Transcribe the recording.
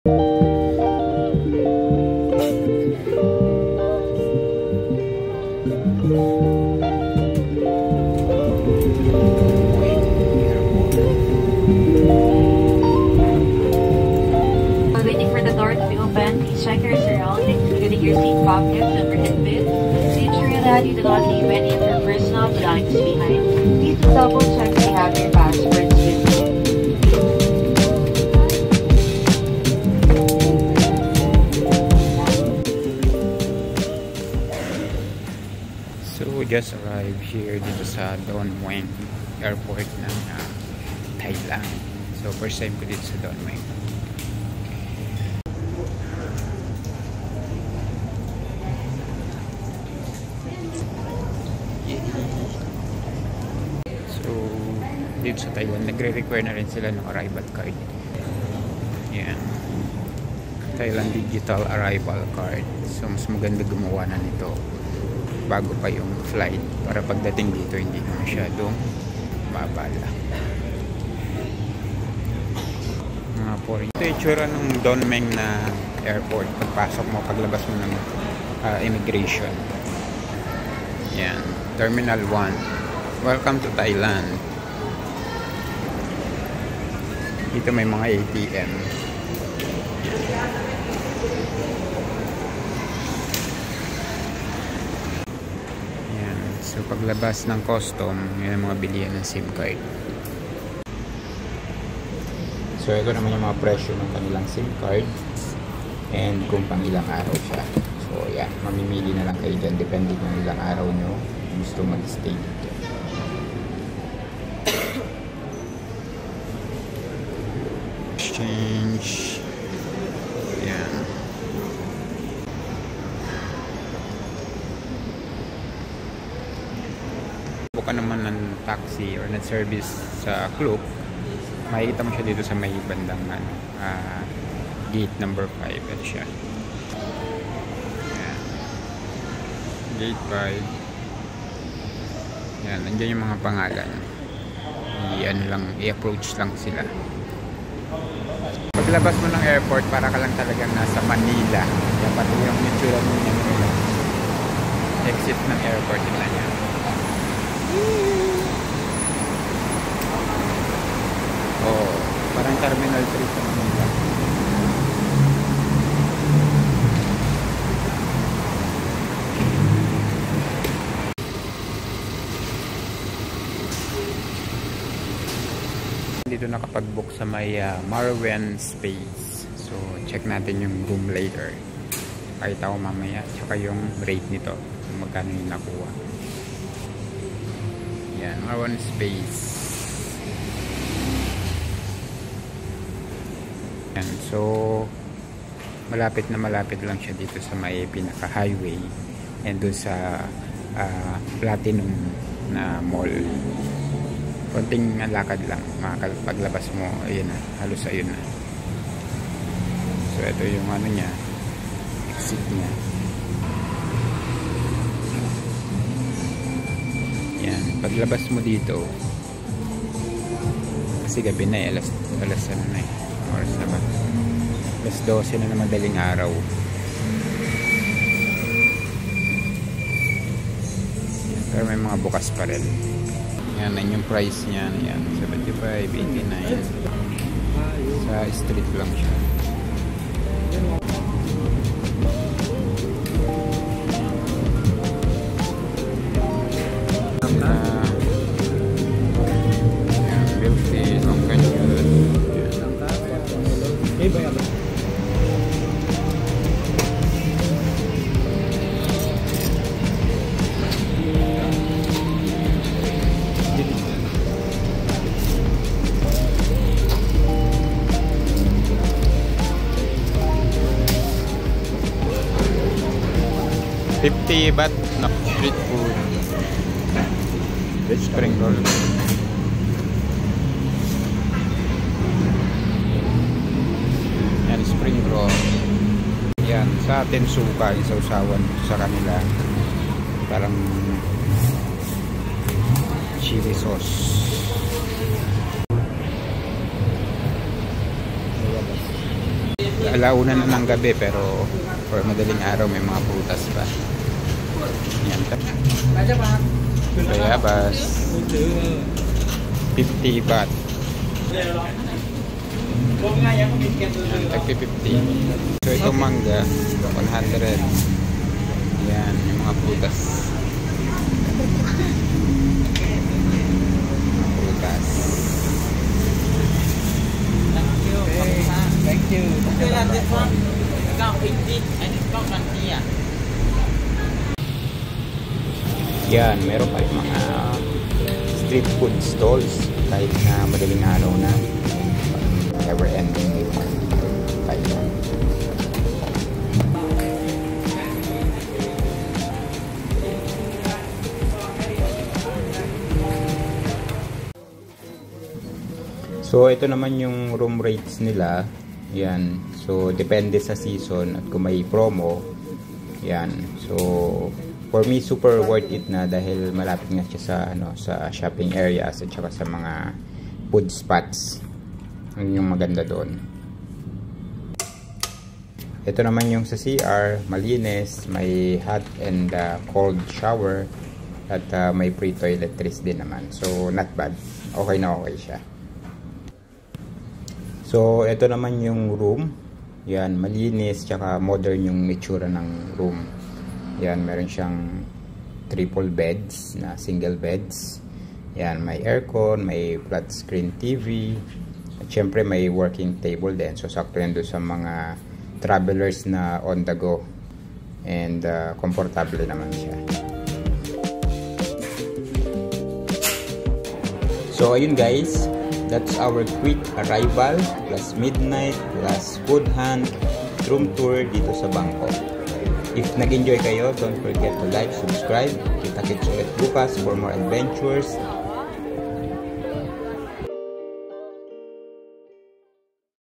Waiting for the door to be open, please check your surroundings, including your seat pockets, overhead bins, to ensure that you do not leave any of your personal belongings behind. Please double check if you have your passports with you. So we just arrived here dito sa Don Mueang Airport ng Thailand. So first time ko dito sa Don Mueang. So dito sa Thailand nagre-require na rin sila ng arrival card. Yan. Thailand Digital Arrival Card. So mas maganda gumawa na nito bago pa yung flight para pagdating dito hindi na masyadong mabala. Mga foreign. Ito yung itsura ng Don Mueang na airport pagpasok mo, paglabas mo ng immigration. Yan, Terminal 1. Welcome to Thailand. Dito may mga ATM. So paglabas ng custom, yun ang mga bilihan ng SIM card. So ito naman yung mga presyo ng kanilang SIM card and kung pang ilang araw siya. So yan, mamimili na lang kayo dyan depende kung ilang araw nyo gusto mag-stay dito. Exchange. Yan. Buka naman ng taxi or ng service sa Klook, makikita mo siya dito sa may bandang gate number 5. Ito siya. Yan. Gate 5. Yan, nandiyan yung mga pangalan. I-approach lang sila. Paglabas mo ng airport, para ka lang talagang nasa Manila. Yan pati yung itsura mo nila. Exit ng airport nila niya. Oh, parang Terminal 3 sa Manila. Dito nakapag-book sa may Marwen Space. So, check natin yung room later. Pakita ko mamaya. Tsaka yung rate nito. Kung magkano yung nakuha. Yan, Marwen Space. Yan, so malapit lang siya dito sa may pinaka-highway and doon sa Platinum na mall. Konting lakad lang, paglabas mo, ayun na, halos ayun na. So ito yung ano niya, exit niya. Yan, paglabas mo dito, kasi gabi na eh, alas ano na eh, oras na ba? Alas 12 na na madaling araw. Yan, pero may mga bukas pa rin. Yan, yung price niya, yan, 75, 89. Sa street lang siya. $50 baht na street food. Spring roll. Yan, spring roll. Yan, sa atin suka, isawsawan sa kanila. Parang chili sauce. alauna na ng gabi, pero for madaling araw may mga prutas pa. Yan. Bayabas 50 baht. Yan, tagpi 50. So itong mangga 100. Yan, yung mga prutas. Thank you. Yan, meron pa yung mga street food stalls kahit na madaling araw na. Never ending yung Thailand. So ito naman yung room rates nila. Yan. So depende sa season at kung may promo. Yan. So for me super worth it na dahil malapit nga siya sa sa shopping areas at saka sa mga food spots. Yun yung maganda doon. Ito naman yung sa CR, malinis, may hot and cold shower at may free toiletries din naman. So not bad. Okay na okay siya. So, ito naman yung room. Yan, malinis, tsaka modern yung itsura ng room. Yan, meron siyang triple beds na single beds. Yan, may aircon, may flat screen TV. At syempre, may working table din. So, sakto yan doon sa mga travelers na on the go. And, komportable naman siya. So, ayun guys. That's our quick arrival plus midnight plus food hunt room tour dito sa Bangkok. If nag-enjoy kayo, don't forget to like, subscribe. Kita-kits ulit bukas for more adventures